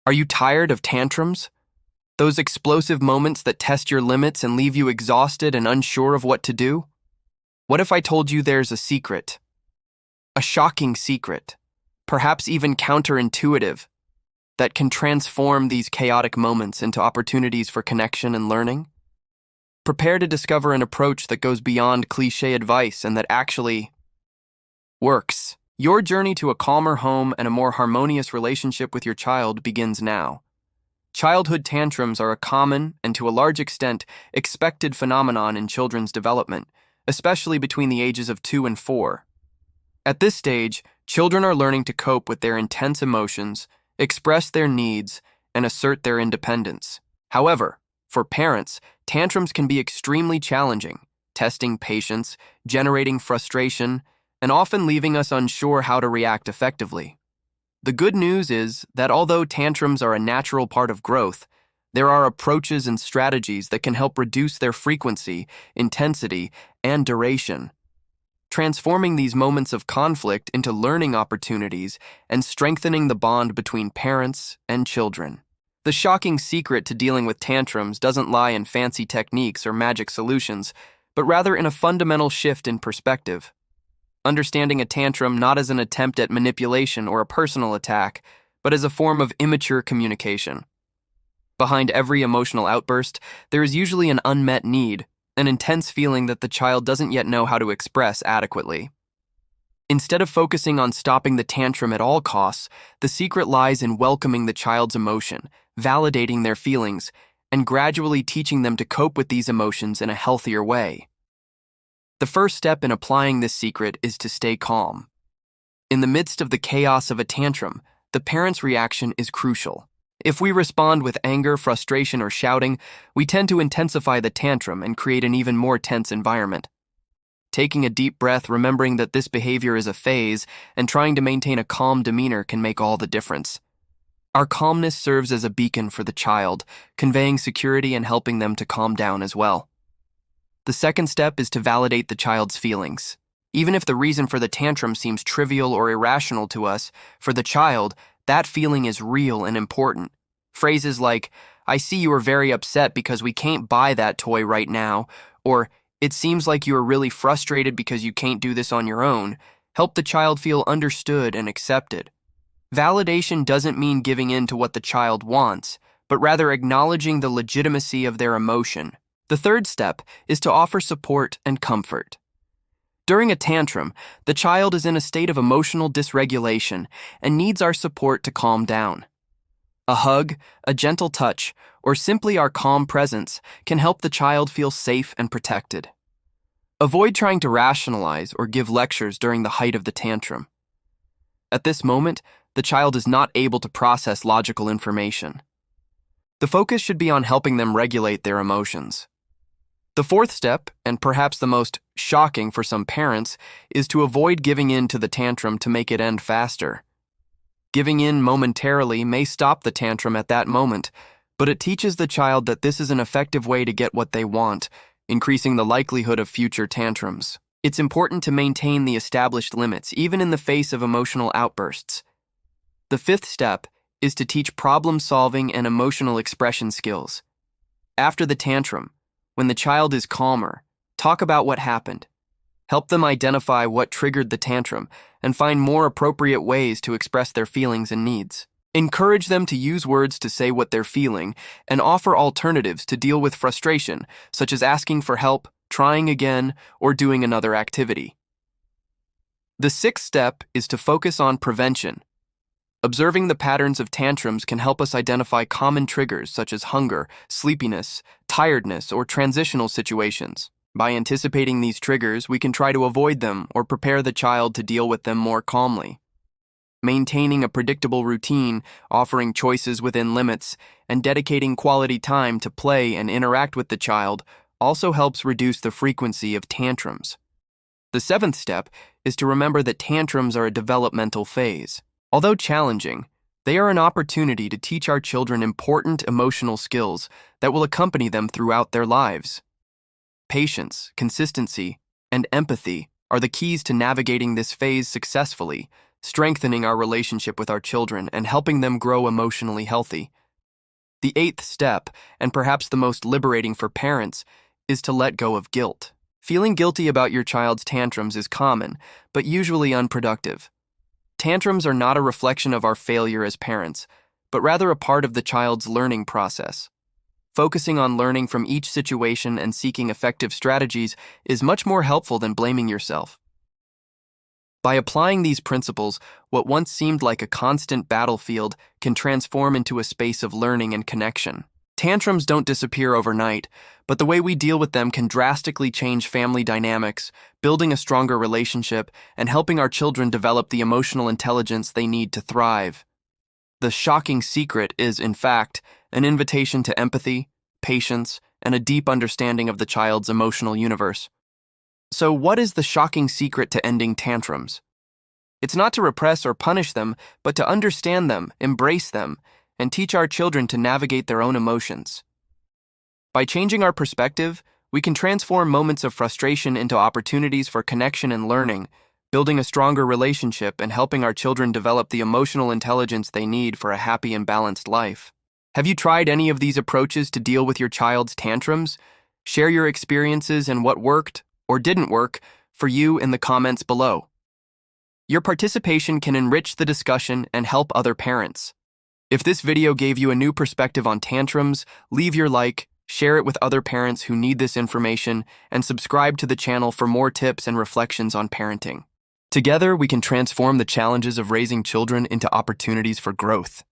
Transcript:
Are you tired of tantrums? Those explosive moments that test your limits and leave you exhausted and unsure of what to do? What if I told you there's a secret? A shocking secret, perhaps even counterintuitive, that can transform these chaotic moments into opportunities for connection and learning? Prepare to discover an approach that goes beyond cliché advice and that actually works. Your journey to a calmer home and a more harmonious relationship with your child begins now. Childhood tantrums are a common and, to a large extent, expected phenomenon in children's development, especially between the ages of 2 and 4. At this stage, children are learning to cope with their intense emotions, express their needs, and assert their independence. However, for parents, tantrums can be extremely challenging, testing patience, generating frustration, and often leaving us unsure how to react effectively. The good news is that although tantrums are a natural part of growth, there are approaches and strategies that can help reduce their frequency, intensity, and duration, transforming these moments of conflict into learning opportunities and strengthening the bond between parents and children. The shocking secret to dealing with tantrums doesn't lie in fancy techniques or magic solutions, but rather in a fundamental shift in perspective. Understanding a tantrum not as an attempt at manipulation or a personal attack, but as a form of immature communication. Behind every emotional outburst, there is usually an unmet need, an intense feeling that the child doesn't yet know how to express adequately. Instead of focusing on stopping the tantrum at all costs, the secret lies in welcoming the child's emotion, validating their feelings, and gradually teaching them to cope with these emotions in a healthier way. The first step in applying this secret is to stay calm. In the midst of the chaos of a tantrum, the parent's reaction is crucial. If we respond with anger, frustration, or shouting, we tend to intensify the tantrum and create an even more tense environment. Taking a deep breath, remembering that this behavior is a phase, and trying to maintain a calm demeanor can make all the difference. Our calmness serves as a beacon for the child, conveying security and helping them to calm down as well. The second step is to validate the child's feelings. Even if the reason for the tantrum seems trivial or irrational to us, for the child, that feeling is real and important. Phrases like, "I see you are very upset because we can't buy that toy right now," or "It seems like you are really frustrated because you can't do this on your own," help the child feel understood and accepted. Validation doesn't mean giving in to what the child wants, but rather acknowledging the legitimacy of their emotion. The third step is to offer support and comfort. During a tantrum, the child is in a state of emotional dysregulation and needs our support to calm down. A hug, a gentle touch, or simply our calm presence can help the child feel safe and protected. Avoid trying to rationalize or give lectures during the height of the tantrum. At this moment, the child is not able to process logical information. The focus should be on helping them regulate their emotions. The fourth step, and perhaps the most shocking for some parents, is to avoid giving in to the tantrum to make it end faster. Giving in momentarily may stop the tantrum at that moment, but it teaches the child that this is an effective way to get what they want, increasing the likelihood of future tantrums. It's important to maintain the established limits, even in the face of emotional outbursts. The fifth step is to teach problem-solving and emotional expression skills. After the tantrum, when the child is calmer, talk about what happened. Help them identify what triggered the tantrum and find more appropriate ways to express their feelings and needs. Encourage them to use words to say what they're feeling and offer alternatives to deal with frustration, such as asking for help, trying again, or doing another activity. The sixth step is to focus on prevention. Observing the patterns of tantrums can help us identify common triggers such as hunger, sleepiness, tiredness, or transitional situations. By anticipating these triggers, we can try to avoid them or prepare the child to deal with them more calmly. Maintaining a predictable routine, offering choices within limits, and dedicating quality time to play and interact with the child also helps reduce the frequency of tantrums. The seventh step is to remember that tantrums are a developmental phase. Although challenging, they are an opportunity to teach our children important emotional skills that will accompany them throughout their lives. Patience, consistency, and empathy are the keys to navigating this phase successfully, strengthening our relationship with our children and helping them grow emotionally healthy. The eighth step, and perhaps the most liberating for parents, is to let go of guilt. Feeling guilty about your child's tantrums is common, but usually unproductive. Tantrums are not a reflection of our failure as parents, but rather a part of the child's learning process. Focusing on learning from each situation and seeking effective strategies is much more helpful than blaming yourself. By applying these principles, what once seemed like a constant battlefield can transform into a space of learning and connection. Tantrums don't disappear overnight, but the way we deal with them can drastically change family dynamics, building a stronger relationship and helping our children develop the emotional intelligence they need to thrive. The shocking secret is, in fact, an invitation to empathy, patience, and a deep understanding of the child's emotional universe. So, what is the shocking secret to ending tantrums? It's not to repress or punish them, but to understand them, embrace them, and teach our children to navigate their own emotions. By changing our perspective, we can transform moments of frustration into opportunities for connection and learning, building a stronger relationship and helping our children develop the emotional intelligence they need for a happy and balanced life. Have you tried any of these approaches to deal with your child's tantrums? Share your experiences and what worked or didn't work for you in the comments below. Your participation can enrich the discussion and help other parents. If this video gave you a new perspective on tantrums, leave your like, share it with other parents who need this information, and subscribe to the channel for more tips and reflections on parenting. Together, we can transform the challenges of raising children into opportunities for growth.